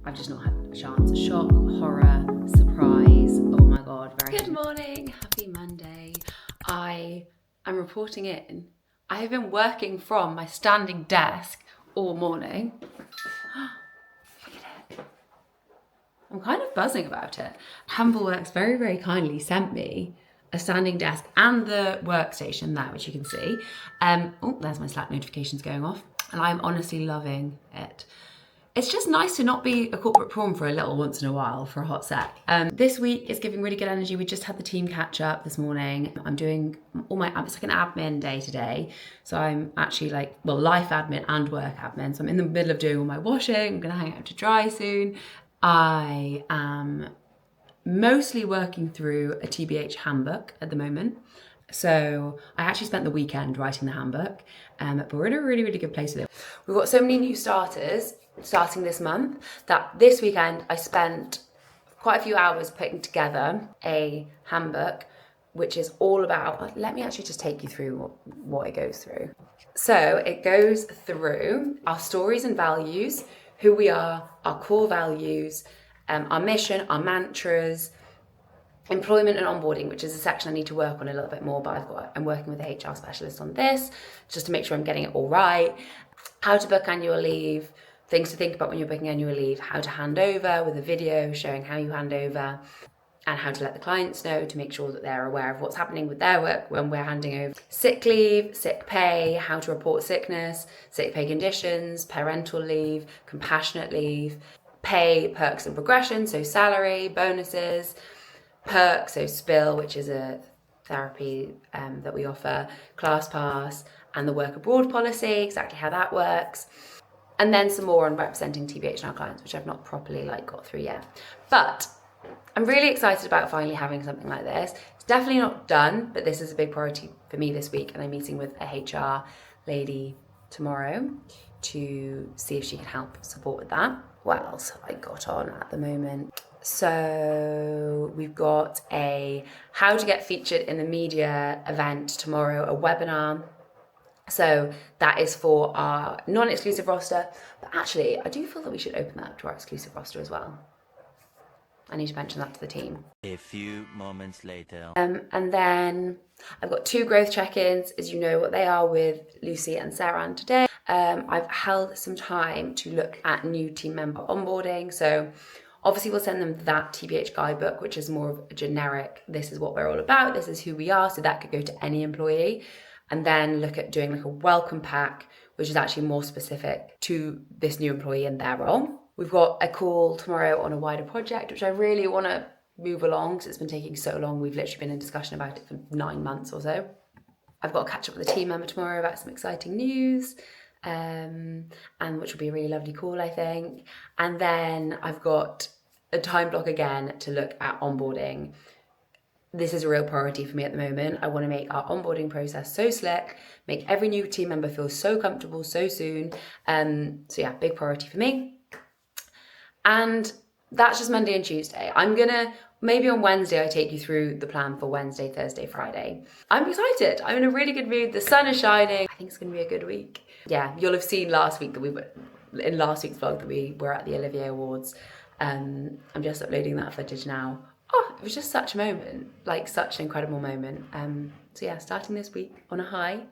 I've just not had a chance. Shock, horror, surprise. Oh my God, very good morning. Happy Monday. I am reporting in. I have been working from my standing desk all morning. Look at it. I'm kind of buzzing about it. Works very, very kindly sent me a standing desk and the workstation there, which you can see. Oh, there's my Slack notifications going off. And I'm honestly loving it. It's just nice to not be a corporate prawn for a little once in a while for a hot sec. This week is giving really good energy. We just had the team catch up this morning. I'm doing all my, it's like an admin day today. So I'm actually like, well, life admin and work admin. So I'm in the middle of doing all my washing. I'm gonna hang out to dry soon. I am mostly working through a TBH handbook at the moment. So I actually spent the weekend writing the handbook, but we're in a really, really good place with it. We've got so many new starters starting this month that this weekend I spent quite a few hours putting together a handbook, which is all about, let me actually just take you through what it goes through. So it goes through our stories and values, who we are, our core values, our mission, our mantras, employment and onboarding, which is a section I need to work on a little bit more, but I'm working with a HR specialist on this just to make sure I'm getting it all right. How to book annual leave, things to think about when you're booking annual leave, how to hand over with a video showing how you hand over, and how to let the clients know to make sure that they're aware of what's happening with their work when we're handing over. Sick leave, sick pay, how to report sickness, sick pay conditions, parental leave, compassionate leave, pay, perks and progression, so salary, bonuses, perks, so Spill, which is a therapy that we offer, ClassPass, and the work abroad policy, exactly how that works. And then some more on representing TBH and our clients, which I've not properly got through yet. But I'm really excited about finally having something like this. It's definitely not done, but this is a big priority for me this week, and I'm meeting with a HR lady tomorrow to see if she can help support with that. What else have I got on at the moment? So we've got a how to get featured in the media event tomorrow, a webinar. So that is for our non-exclusive roster, but actually I do feel that we should open that up to our exclusive roster as well. I need to mention that to the team. A few moments later. And then I've got 2 growth check-ins, as you know what they are, with Lucy and aaand today. I've held some time to look at new team member onboarding. So obviously we'll send them that TBH guidebook, which is more of a generic, this is what we're all about, this is who we are. So that could go to any employee. And then look at doing a welcome pack, which is actually more specific to this new employee and their role. We've got a call tomorrow on a wider project, which I really want to move along because it's been taking so long. We've literally been in discussion about it for 9 months or so. I've got to catch up with a team member tomorrow about some exciting news, and which will be a really lovely call, I think. And then I've got a time block again to look at onboarding. This is a real priority for me at the moment. I want to make our onboarding process so slick, make every new team member feel so comfortable so soon. So yeah, big priority for me. And that's just Monday and Tuesday. I'm gonna, maybe on Wednesday I take you through the plan for Wednesday, Thursday, Friday. I'm excited. I'm in a really good mood. The sun is shining. I think it's gonna be a good week. Yeah, you'll have seen last week that in last week's vlog that we were at the Olivier Awards. I'm just uploading that footage now. Oh, it was just such a moment, such an incredible moment. So yeah, starting this week on a high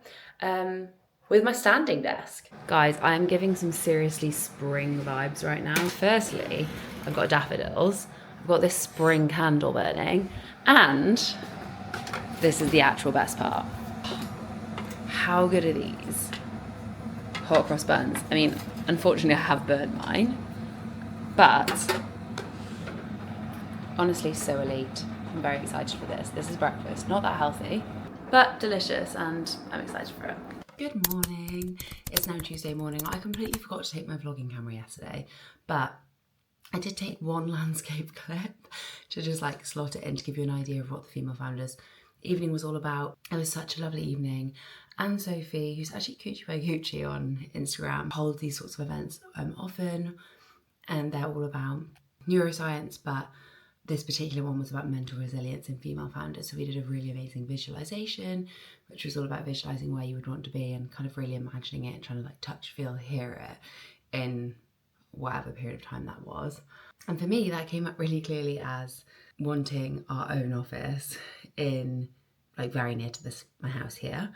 with my standing desk. Guys, I am giving some seriously spring vibes right now. Firstly, I've got daffodils. I've got this spring candle burning. And this is the actual best part. How good are these? Hot cross buns. I mean, unfortunately I have burned mine, but honestly, so elite. I'm very excited for this. This is breakfast, not that healthy, but delicious, and I'm excited for it. Good morning. It's now Tuesday morning. I completely forgot to take my vlogging camera yesterday, but I did take one landscape clip to just slot it in to give you an idea of what the Female Founders evening was all about. It was such a lovely evening. And Sophie, who's actually Coochie by Coochie on Instagram, holds these sorts of events often, and they're all about neuroscience, but this particular one was about mental resilience in female founders. So we did a really amazing visualization, which was all about visualizing where you would want to be and kind of really imagining it and trying to touch, feel, hear it in whatever period of time that was. And for me, that came up really clearly as wanting our own office in like very near to my house here.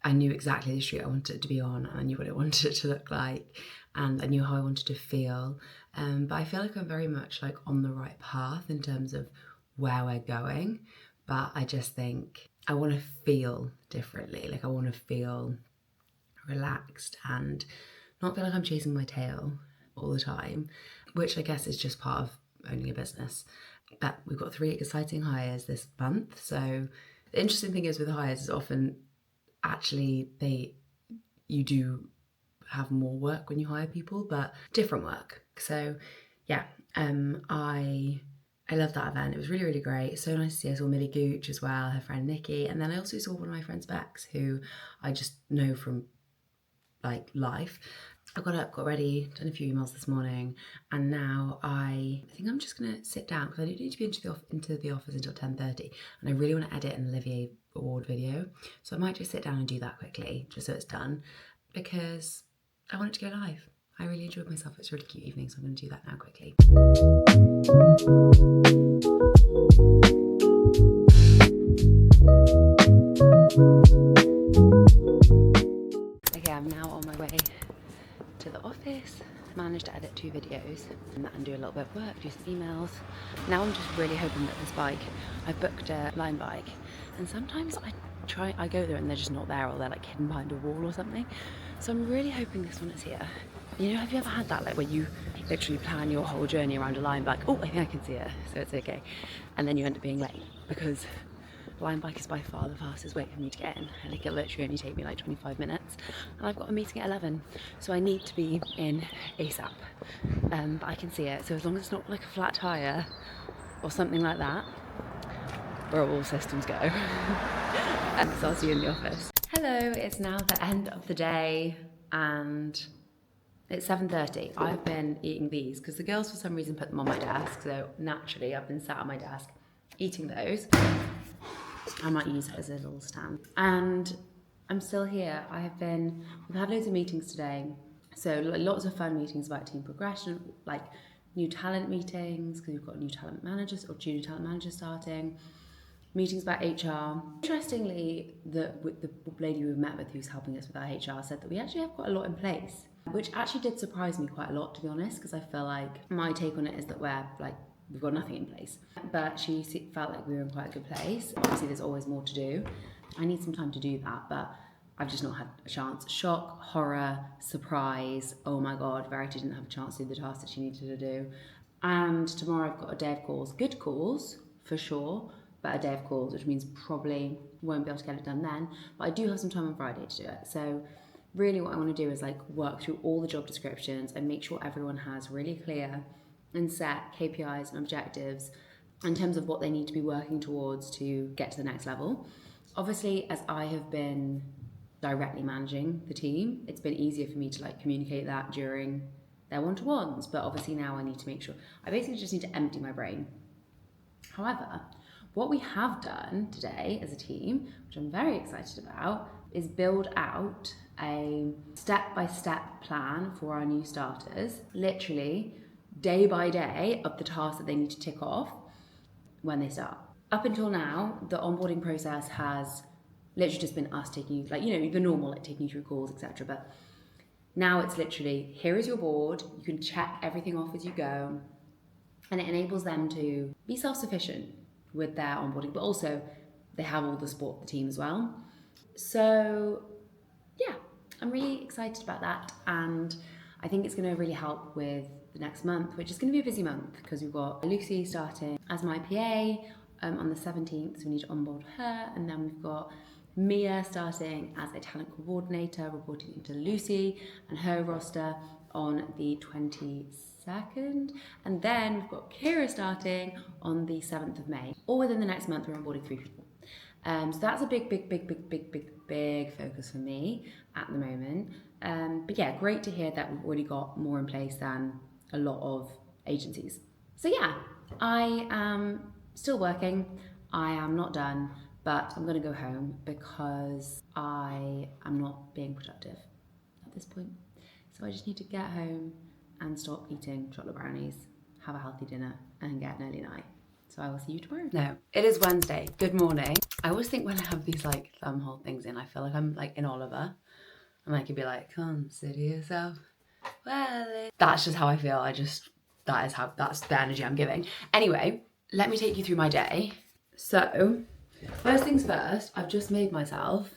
I knew exactly the street I wanted it to be on, and I knew what I wanted it to look like, and I knew how I wanted to feel. But I feel like I'm very much like on the right path in terms of where we're going. But I just think I want to feel differently. Like I want to feel relaxed and not feel like I'm chasing my tail all the time, which I guess is just part of owning a business. But we've got 3 exciting hires this month. So the interesting thing is with hires is often actually you do have more work when you hire people, but different work. So yeah, I love that event. It was really, really great. So nice to see. I saw Millie Gooch as well, her friend Nikki, and then I also saw one of my friends Bex, who I just know from like life. I got up, got ready, done a few emails this morning, and now I think I'm just gonna sit down because I don't need to be into the office until 10:30, and I really want to edit an Olivier Award video, so I might just sit down and do that quickly, just so it's done, because I want it to go live. I really enjoyed myself. It's a really cute evening, so I'm going to do that now quickly. Okay, I'm now on my way to the office. Managed to edit 2 videos and do a little bit of work, do some emails. Now I'm just really hoping that this bike, I booked a line bike, and sometimes I go there and they're just not there, or they're like hidden behind a wall or something. So I'm really hoping this one is here. You know, have you ever had that, like where you literally plan your whole journey around a line bike? Oh, I think I can see it, so it's okay. And then you end up being late because line bike is by far the fastest way for me to get in. I think it'll literally only take me like 25 minutes, and I've got a meeting at 11, so I need to be in ASAP. But I can see it, so as long as it's not like a flat tire or something like that, where all systems go. So I'll see you in the office. Hello, it's now the end of the day, and it's 7:30. I've been eating these because the girls for some reason put them on my desk, so naturally I've been sat on my desk eating those. I might use it as a little stand. And I'm still here. We've had loads of meetings today. So lots of fun meetings about team progression, like new talent meetings, because we've got new talent managers or junior talent managers starting. Meetings about HR. Interestingly, the lady we've met with who's helping us with our HR said that we actually have quite a lot in place, which actually did surprise me quite a lot, to be honest, because I feel like my take on it is that we've got nothing in place. But she felt like we were in quite a good place. Obviously, there's always more to do. I need some time to do that, but I've just not had a chance. Shock, horror, surprise. Oh my God, Verity didn't have a chance to do the task that she needed to do. And tomorrow I've got a day of calls. Good calls, for sure, but a day of calls, which means probably won't be able to get it done then. But I do have some time on Friday to do it. So really what I want to do is like work through all the job descriptions and make sure everyone has really clear and set KPIs and objectives in terms of what they need to be working towards to get to the next level. Obviously, as I have been directly managing the team, it's been easier for me to like communicate that during their one-to-ones, but obviously now I need to make sure, I basically just need to empty my brain. However, what we have done today as a team, which I'm very excited about, is build out a step-by-step plan for our new starters, literally day by day of the tasks that they need to tick off when they start. Up until now, the onboarding process has literally just been us taking you, like, you know, the normal, like taking you through calls, etc. But now it's literally, here is your board, you can check everything off as you go, and it enables them to be self-sufficient with their onboarding, but also they have all the support of the team as well. So yeah, I'm really excited about that, and I think it's going to really help with the next month, which is going to be a busy month because we've got Lucy starting as my PA on the 17th, so we need to onboard her, and then we've got Mia starting as a talent coordinator, reporting into Lucy and her roster on the 22nd, and then we've got Kira starting on the 7th of May. All within the next month, we're onboarding 3 people. So that's a big focus for me at the moment. But yeah, great to hear that we've already got more in place than a lot of agencies. So yeah, I am still working. I am not done, but I'm going to go home because I am not being productive at this point. So I just need to get home and stop eating chocolate brownies, have a healthy dinner, and get an early night. So I will see you tomorrow. No, it is Wednesday. Good morning. I always think when I have these like thumb hold things in, I feel like I'm like in Oliver. And I could be like, consider yourself well. That's just how I feel. That's the energy I'm giving. Anyway, let me take you through my day. So, first things first, I've just made myself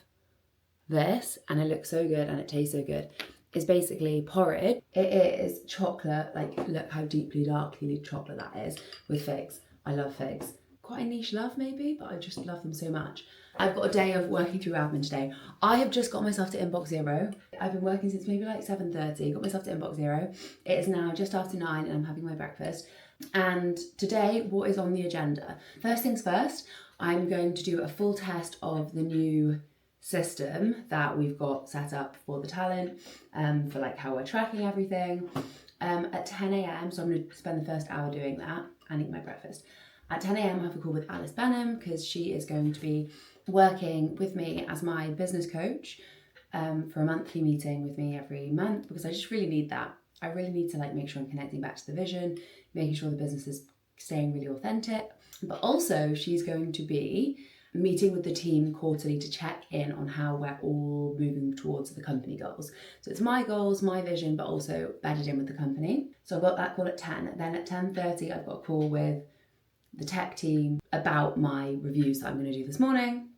this, and it looks so good and it tastes so good. It's basically porridge. It is chocolate, like look how deeply darkly chocolate that is, with figs. I love figs. Quite a niche love maybe, but I just love them so much. I've got a day of working through admin today. I have just got myself to inbox 0. I've been working since maybe like 7:30, got myself to inbox 0. It is now just after 9 and I'm having my breakfast. And today, what is on the agenda? First things first, I'm going to do a full test of the new system that we've got set up for the talent, for like how we're tracking everything. At 10 a.m, so I'm going to spend the first hour doing that and eat my breakfast. At 10 a.m, I have a call with Alice Benham because she is going to be working with me as my business coach for a monthly meeting with me every month, because I just really need that. I really need to like make sure I'm connecting back to the vision, making sure the business is staying really authentic. But also she's going to be meeting with the team quarterly to check in on how we're all moving towards the company goals. So it's my goals, my vision, but also bedded in with the company. So I've got that call at 10. Then at 10:30, I've got a call with the tech team about my reviews that I'm going to do this morning.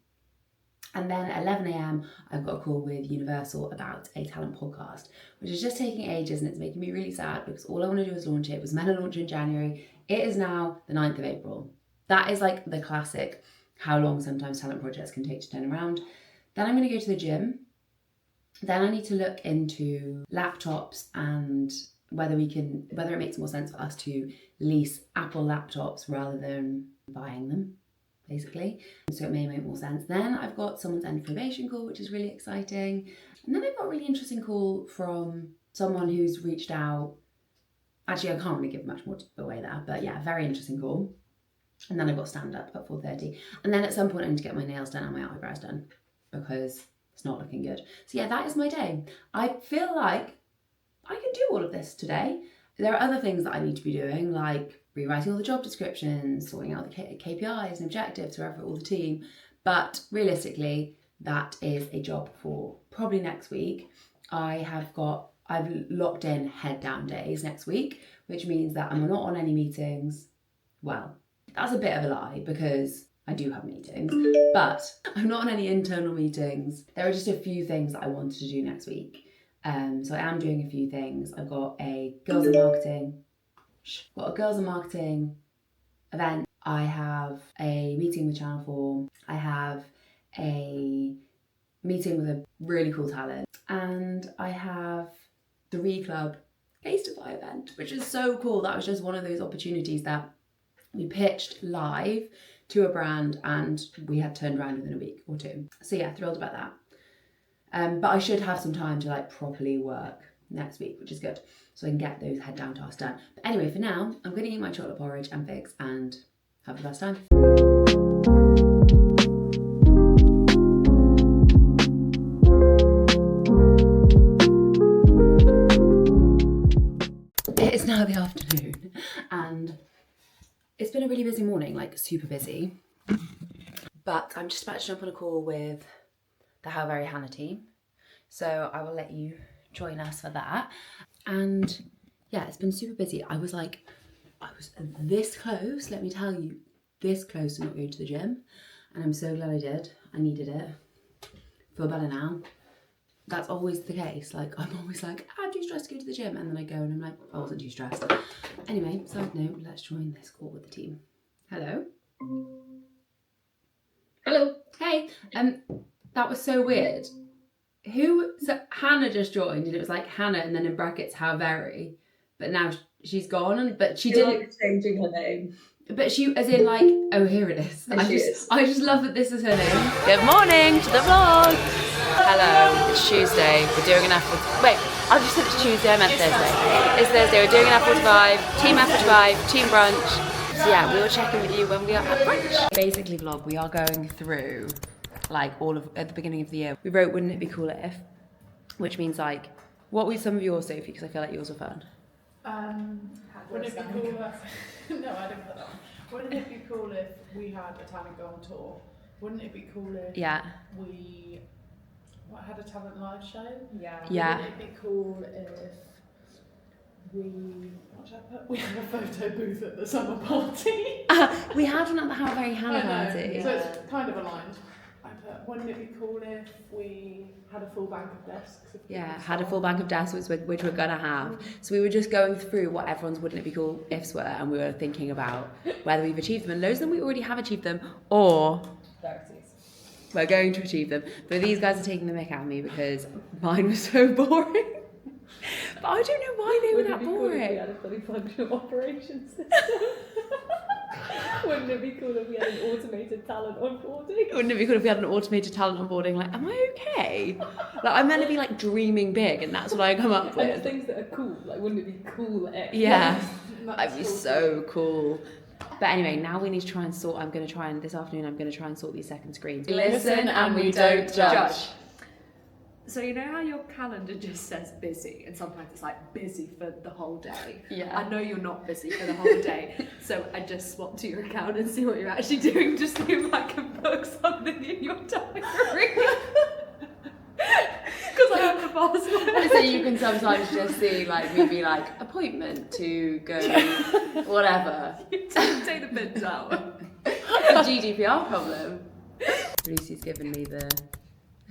And then at 11 a.m, I've got a call with Universal about a talent podcast, which is just taking ages and it's making me really sad because all I want to do is launch it. It was meant to launch in January. It is now the 9th of April. That is like the classic, how long sometimes talent projects can take to turn around. Then I'm going to go to the gym. Then I need to look into laptops and whether it makes more sense for us to lease Apple laptops rather than buying them, basically. So it may make more sense. Then I've got someone's end of probation call, which is really exciting. And then I've got a really interesting call from someone who's reached out. Actually, I can't really give much more away there, but yeah, very interesting call. And then I've got stand up at 4:30. And then at some point I need to get my nails done and my eyebrows done because it's not looking good. So yeah, that is my day. I feel like I can do all of this today. There are other things that I need to be doing, like rewriting all the job descriptions, sorting out the KPIs and objectives for all the team. But realistically, that is a job for probably next week. I've locked in head down days next week, which means that I'm not on any meetings. Well, that's a bit of a lie because I do have meetings, but I'm not on any internal meetings. There are just a few things that I wanted to do next week. So I am doing a few things. I've got a girls in marketing event. I have a meeting with Channel 4. I have a meeting with a really cool talent. And I have the Reclub Tastify event, which is so cool. That was just one of those opportunities that we pitched live to a brand and we had turned around within a week or two. So yeah, thrilled about that. But I should have some time to like properly work next week, which is good. So I can get those head down tasks done. But anyway, for now, I'm going to eat my chocolate porridge and figs and have the best time. It is now the afternoon and it's been a really busy morning, like super busy. But I'm just about to jump on a call with the How Very Hannah team. So I will let you join us for that. And yeah, it's been super busy. I was this close, let me tell you, this close to not going to the gym. And I'm so glad I did. I needed it. Feel better now. That's always the case. Like, I'm always like, I'm too stressed to go to the gym. And then I go and I'm like, I wasn't too stressed. Anyway, side note, let's join this call with the team. Hello. Hello. Hey. That was so weird. So Hannah just joined and it was like Hannah and then in brackets how very, but now she's gone but she didn't like changing her name. But she as in like, oh here it is. I just love that this is her name. Good morning to the vlog. Hello, it's Tuesday. We're doing an Wait, I just said it's Tuesday, I meant Thursday. It's Thursday, we're doing an F45, team F45, team brunch. So yeah, we will check in with you when we are at brunch. Basically vlog, we are going through like at the beginning of the year. We wrote wouldn't it be cool if, which means like, what were some of yours, Sophie, because I feel like yours were fun. Wouldn't it be cool if... No, I didn't put that on. Wouldn't it be cool if we had a talent go on tour? Wouldn't it be cool if we had a talent live show? Yeah. Wouldn't it be cool if what should I put? We had a photo booth at the summer party. We had one at the How Very Hannah party. So it's kind of aligned. I put, wouldn't it be cool if we had a full bank of desks? Yeah, had a full bank of desks, which we're gonna have. So we were just going through what everyone's wouldn't it be cool ifs were, and we were thinking about whether we've achieved them. And loads of them we already have achieved them, or we're going to achieve them. But these guys are taking the mick out of me because mine was so boring. But I don't know why they were that boring. If we had a fully functional operations system? Wouldn't it be cool if we had an automated talent onboarding? Wouldn't it be cool if we had an automated talent onboarding? Like, am I okay? Like, I'm meant to be like dreaming big, and that's what I come up And with. things that are cool, like wouldn't it be cool? Yeah, that'd be so cool. But anyway, now we need to try and sort. This afternoon I'm going to try and sort these second screens. Listen and we don't judge. So you know how your calendar just says busy, and sometimes it's like busy for the whole day? Yeah. I know you're not busy for the whole day, so I just swap to your account and see what you're actually doing, just so if I can book something in your diary. Because I have the password. So you can sometimes just see like maybe like appointment to go whatever. You take the bins out. A GDPR problem. Lucy's given me the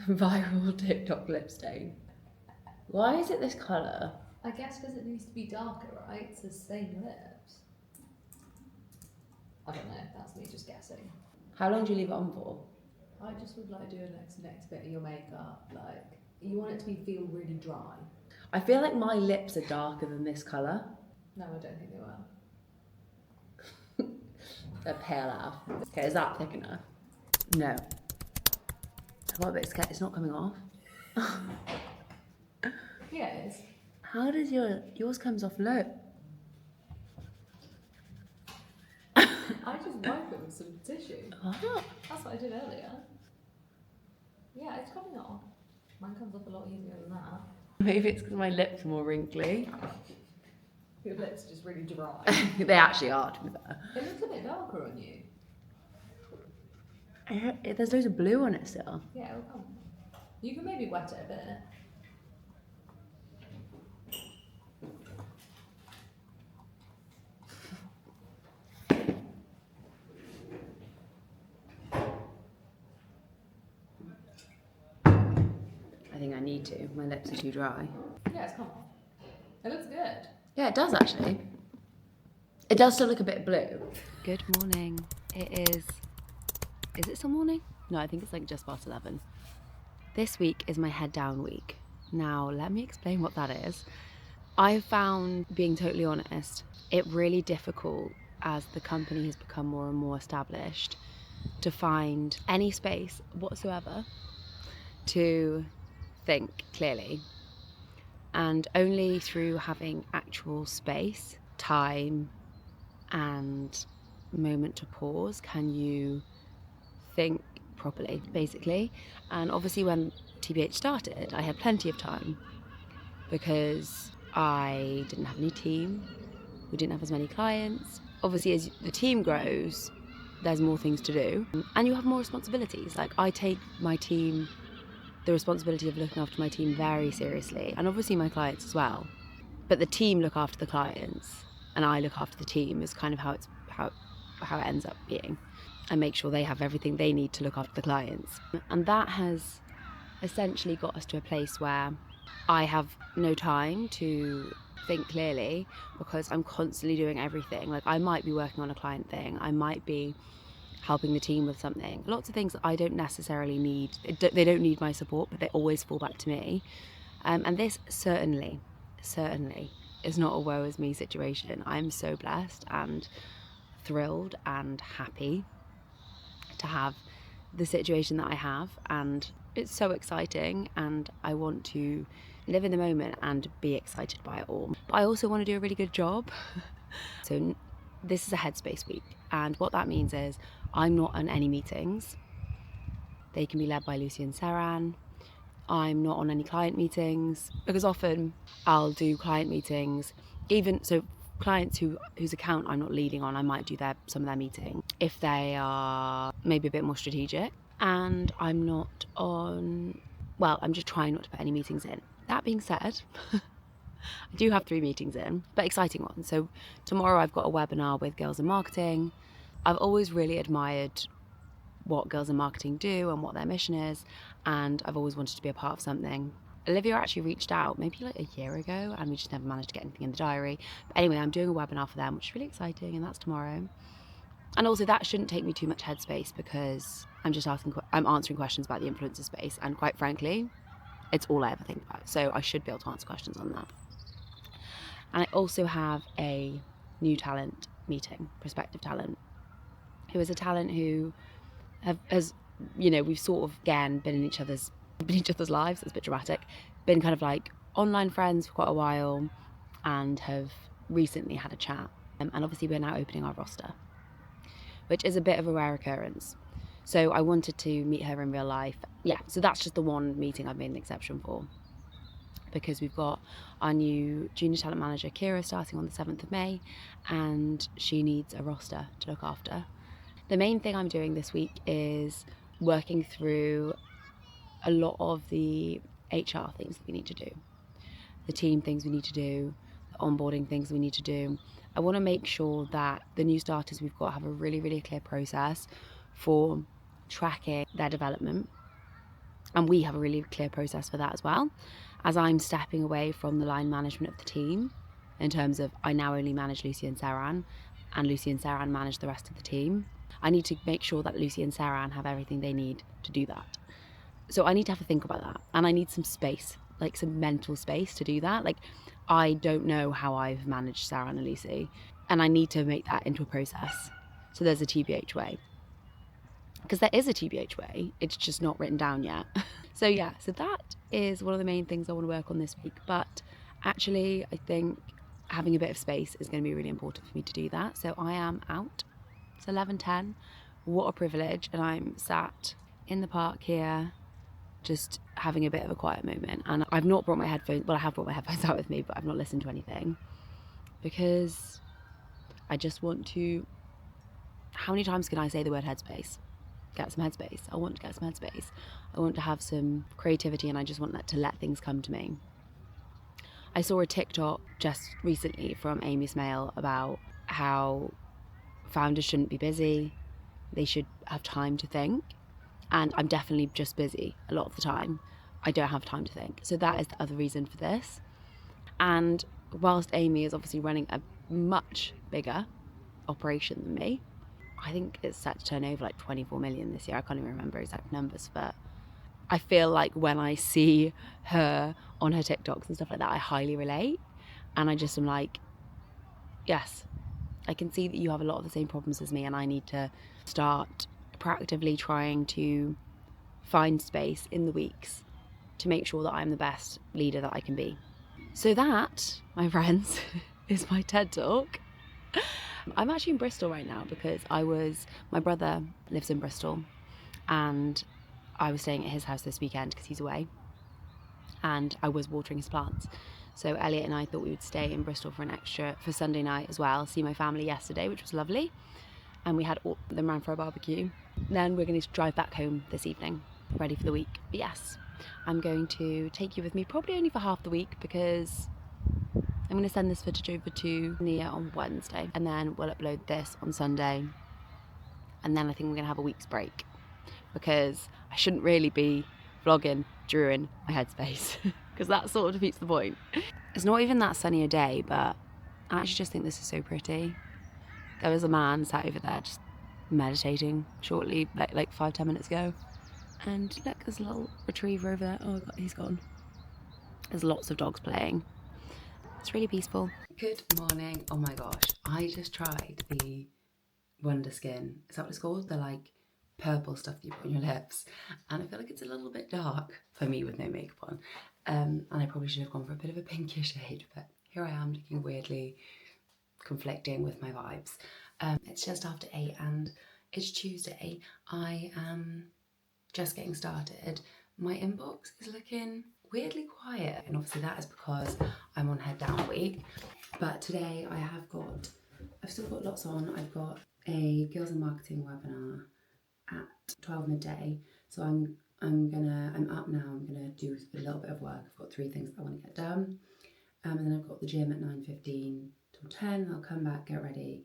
viral TikTok lip stain. Why is it this colour? I guess because it needs to be darker, right? To stain lips. I don't know, that's me just guessing. How long do you leave it on for? I just would like do a next bit of your makeup, like, you want it to feel really dry. I feel like my lips are darker than this colour. No, I don't think they will. They're pale out. Okay, is that thick enough? No. I got a bit scared. It's not coming off. Yeah, it is. How does yours comes off low? I just wipe it with some tissue. What? That's what I did earlier. Yeah, it's coming off. Mine comes off a lot easier than that. Maybe it's because my lips are more wrinkly. Your lips are just really dry. They actually are, to be fair. It looks a bit darker on you. There's loads of blue on it still. Yeah, it'll come. You can maybe wet it a bit. I think I need to. My lips are too dry. Yeah, it's come off. It looks good. Yeah, it does actually. It does still look a bit blue. Good morning. Is it still morning? No, I think it's like just past 11. This week is my head down week. Now, let me explain what that is. I found, being totally honest, it really difficult as the company has become more and more established to find any space whatsoever to think clearly. And only through having actual space, time, and moment to pause can you think properly, basically. And obviously when TBH started, I had plenty of time because I didn't have any team, we didn't have as many clients. Obviously as the team grows, there's more things to do and you have more responsibilities. Like, I take my team, the responsibility of looking after my team very seriously, and obviously my clients as well. But the team look after the clients and I look after the team is kind of how it ends up being. I make sure they have everything they need to look after the clients. And that has essentially got us to a place where I have no time to think clearly because I'm constantly doing everything. Like, I might be working on a client thing, I might be helping the team with something. Lots of things that I don't necessarily need. They don't need my support, but they always fall back to me. And this certainly is not a woe is me situation. I'm so blessed and thrilled and happy to have the situation that I have, and it's so exciting, and I want to live in the moment and be excited by it all. But I also want to do a really good job. So this is a headspace week, and what that means is I'm not on any meetings. They can be led by Lucy and Saran. I'm not on any client meetings because often I'll do client meetings even so, clients whose account I'm not leading on, I might do some of their meeting if they are maybe a bit more strategic, and I'm just trying not to put any meetings in. That being said, I do have 3 meetings in, but exciting ones. So tomorrow I've got a webinar with Girls in Marketing. I've always really admired what Girls in Marketing do and what their mission is, and I've always wanted to be a part of something. Olivia actually reached out maybe like a year ago, and we just never managed to get anything in the diary. But anyway, I'm doing a webinar for them, which is really exciting, and that's tomorrow. And also that shouldn't take me too much headspace because I'm answering questions about the influencer space, and quite frankly, it's all I ever think about. So I should be able to answer questions on that. And I also have a new talent meeting, prospective talent, who is a talent who has, we've sort of, again, been in each other's lives. It's a bit dramatic. Been kind of like online friends for quite a while, and have recently had a chat. And obviously we're now opening our roster, which is a bit of a rare occurrence. So I wanted to meet her in real life. Yeah, so that's just the one meeting I've made an exception for, because we've got our new junior talent manager, Kira, starting on the 7th of May, and she needs a roster to look after. The main thing I'm doing this week is working through a lot of the HR things that we need to do, the team things we need to do, the onboarding things we need to do. I want to make sure that the new starters we've got have a really, really clear process for tracking their development. And we have a really clear process for that as well, as I'm stepping away from the line management of the team, in terms of I now only manage Lucy and Saran, and Lucy and Saran manage the rest of the team. I need to make sure that Lucy and Saran have everything they need to do that. So I need to have a think about that, and I need some space, like some mental space to do that. Like, I don't know how I've managed Saran and Lucy, and I need to make that into a process. So there's a TBH way, because there is a TBH way, it's just not written down yet. So that is one of the main things I want to work on this week. But actually, I think having a bit of space is going to be really important for me to do that. So I am out. It's 11:10. What a privilege. And I'm sat in the park here, just having a bit of a quiet moment. And I've not brought my headphones, well, I have brought my headphones out with me, but I've not listened to anything, because I just want to, how many times can I say the word headspace? Get some headspace. I want to get some headspace. I want to have some creativity, and I just want to let things come to me. I saw a TikTok just recently from Amy Smale about how founders shouldn't be busy. They should have time to think. And I'm definitely just busy a lot of the time. I don't have time to think. So that is the other reason for this. And whilst Amy is obviously running a much bigger operation than me, I think it's set to turn over like 24 million this year. I can't even remember exact numbers, but I feel like when I see her on her TikToks and stuff like that, I highly relate. And I just am like, yes, I can see that you have a lot of the same problems as me, and I need to start proactively trying to find space in the weeks to make sure that I'm the best leader that I can be. So that, my friends, is my TED Talk. I'm actually in Bristol right now because my brother lives in Bristol, and I was staying at his house this weekend because he's away, and I was watering his plants. So Elliot and I thought we would stay in Bristol for Sunday night as well, see my family yesterday, which was lovely. And we had all them around for a barbecue. Then we're going to drive back home this evening, ready for the week. But yes, I'm going to take you with me, probably only for half the week, because I'm going to send this footage over to Nia on Wednesday, and then we'll upload this on Sunday. And then I think we're going to have a week's break, because I shouldn't really be vlogging during my headspace, because that sort of defeats the point. It's not even that sunny a day, but I actually just think this is so pretty. There was a man sat over there just meditating shortly, like 5-10 minutes ago. And look, there's a little retriever over there. Oh God, he's gone. There's lots of dogs playing. It's really peaceful. Good morning. Oh my gosh, I just tried the Wonder Skin. Is that what it's called? The like purple stuff that you put on your lips. And I feel like it's a little bit dark for me with no makeup on. And I probably should have gone for a bit of a pinkish shade, but here I am looking weirdly conflicting with my vibes. It's just after 8 and it's Tuesday. I am just getting started. My inbox is looking weirdly quiet, and obviously that is because I'm on head down week. But today I've still got lots on. I've got a Girls in Marketing webinar at 12 midday. So I'm up now. I'm gonna do a little bit of work. I've got 3 things I want to get done. And then I've got the gym at 9:15 till 10. I'll come back, get ready,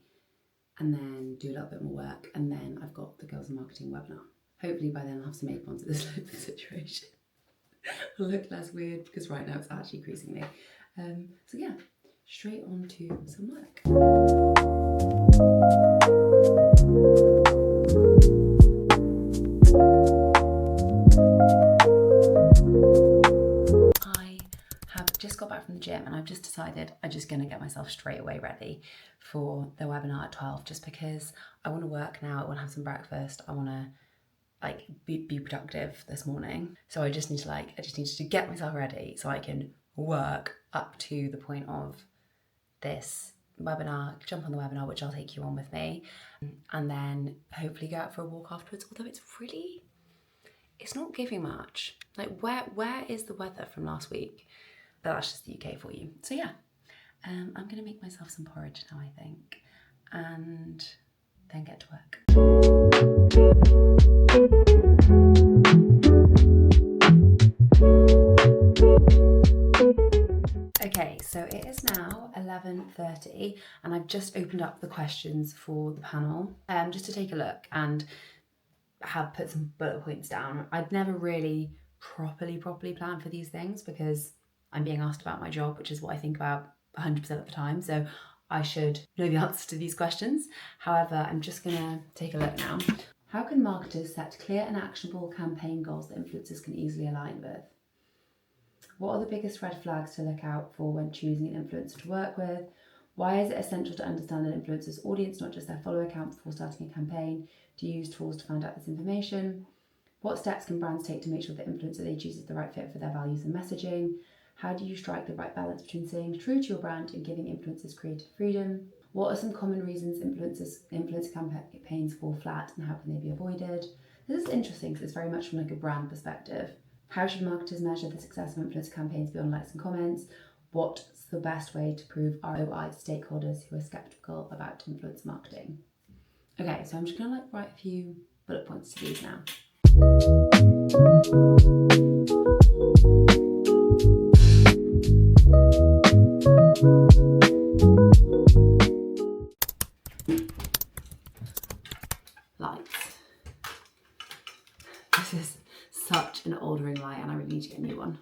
and then do a little bit more work. And then I've got the Girls in Marketing webinar. Hopefully by then I'll have some makeup onto this living situation. It'll look less weird because right now it's actually creasing me. So yeah, straight on to some work. I have just got back from the gym and I've just decided I'm just going to get myself straight away ready for the webinar at 12, just because I want to work now. I want to have some breakfast. I want to be productive this morning. So I just need to get myself ready so I can work up to the point of this webinar, jump on the webinar, which I'll take you on with me, and then hopefully go out for a walk afterwards. Although it's not giving much. Like where is the weather from last week? But that's just the UK for you. So yeah, I'm gonna make myself some porridge now, I think, and then get to work. Okay, so it is now 11:30 and I've just opened up the questions for the panel just to take a look and have put some bullet points down. I'd never really properly planned for these things because I'm being asked about my job, which is what I think about 100% of the time. So I should know the answers to these questions. However, I'm just gonna take a look now. How can marketers set clear and actionable campaign goals that influencers can easily align with? What are the biggest red flags to look out for when choosing an influencer to work with? Why is it essential to understand an influencer's audience, not just their follower count, before starting a campaign? Do you use tools to find out this information? What steps can brands take to make sure the influencer they choose is the right fit for their values and messaging? How do you strike the right balance between staying true to your brand and giving influencers creative freedom? What are some common reasons influencer campaigns fall flat, and how can they be avoided? This is interesting because it's very much from like a brand perspective. How should marketers measure the success of influencer campaigns beyond likes and comments? What's the best way to prove ROI to stakeholders who are skeptical about influencer marketing? Okay, so I'm just gonna write a few bullet points to these now. Lights. This is such an old ring light and I really need to get a new one.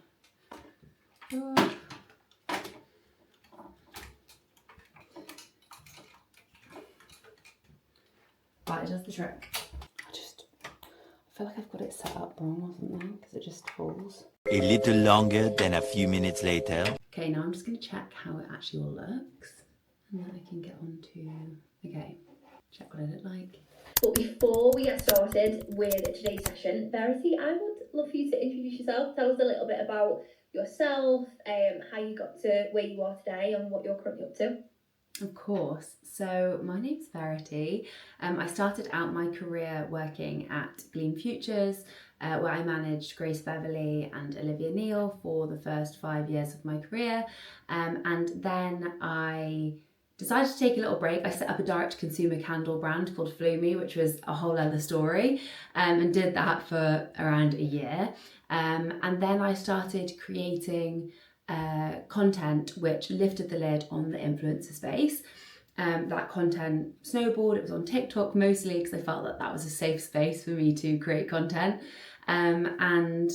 But it does the trick. I feel like I've got it set up wrong or something because it just falls. A little longer than a few minutes later. Okay, now I'm just going to check how it actually all looks and then I can get on to, okay, check what I look like. But before we get started with today's session, Verity, I would love for you to introduce yourself. Tell us a little bit about yourself, how you got to where you are today and what you're currently up to. Of course. So my name's Verity. I started out my career working at Gleam Futures, where I managed Grace Beverley and Olivia Neal for the first 5 years of my career. And then I decided to take a little break. I set up a direct-to-consumer candle brand called Flumi, which was a whole other story, and did that for around a year. And then I started creating content which lifted the lid on the influencer space. That content snowballed. It was on TikTok mostly because I felt that that was a safe space for me to create content, and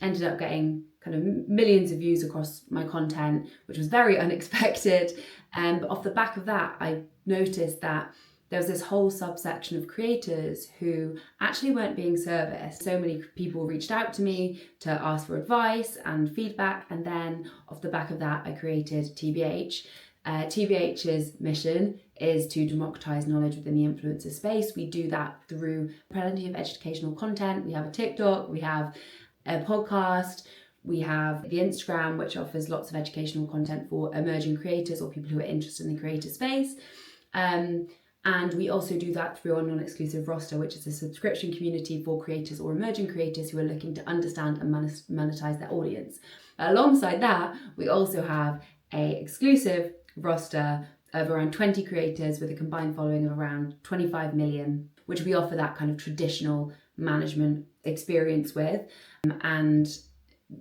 ended up getting kind of millions of views across my content, which was very unexpected. But off the back of that, I noticed that there was this whole subsection of creators who actually weren't being serviced. So many people reached out to me to ask for advice and feedback. And then off the back of that, I created TBH. TBH's mission is to democratize knowledge within the influencer space. We do that through plenty of educational content. We have a TikTok, we have a podcast, we have the Instagram, which offers lots of educational content for emerging creators or people who are interested in the creator space. And we also do that through our non-exclusive roster, which is a subscription community for creators or emerging creators who are looking to understand and monetize their audience. Alongside that, we also have a exclusive roster of around 20 creators with a combined following of around 25 million, which we offer that kind of traditional management experience with. And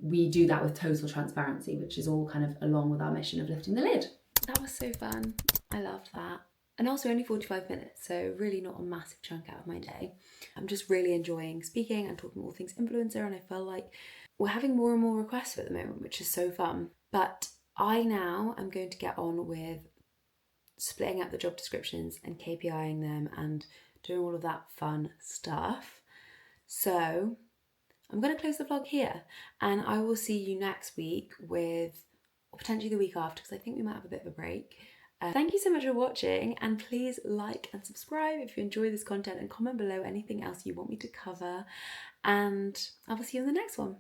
we do that with total transparency, which is all kind of along with our mission of lifting the lid. That was so fun. I loved that. And also only 45 minutes, so really not a massive chunk out of my day. I'm just really enjoying speaking and talking all things influencer, and I feel like we're having more and more requests at the moment, which is so fun. But I now am going to get on with splitting up the job descriptions and KPIing them and doing all of that fun stuff. So I'm going to close the vlog here, and I will see you next week with, or potentially the week after, because I think we might have a bit of a break. Thank you so much for watching, and please like and subscribe if you enjoy this content, and comment below anything else you want me to cover, and I will see you in the next one.